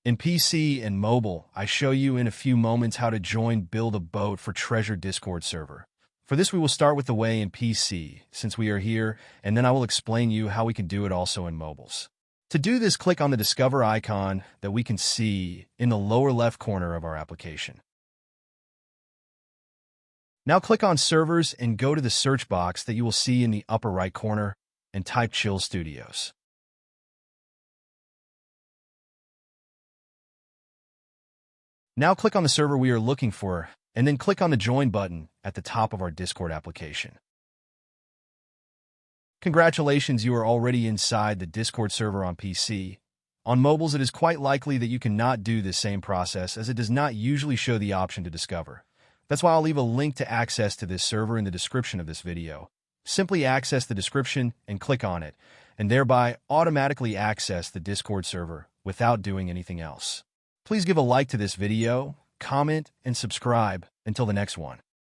In PC and mobile, I show you in a few moments how to build a boat for Treasure Discord server. For this, we will start with the way in PC, since we are here, and then I will explain you how we can do it also in mobiles. To do this, click on the Discover icon that we can see in the lower left corner of our application. Now click on Servers and go to the search box that you will see in the upper right corner and type Chill Studios. Now click on the server we are looking for, and then click on the Join button at the top of our Discord application. Congratulations, you are already inside the Discord server on PC. On mobiles, it is quite likely that you cannot do the same process, as it does not usually show the option to discover. That's why I'll leave a link to access to this server in the description of this video. Simply access the description and click on it, and thereby automatically access the Discord server without doing anything else. Please give a like to this video, comment, and subscribe. Until the next one.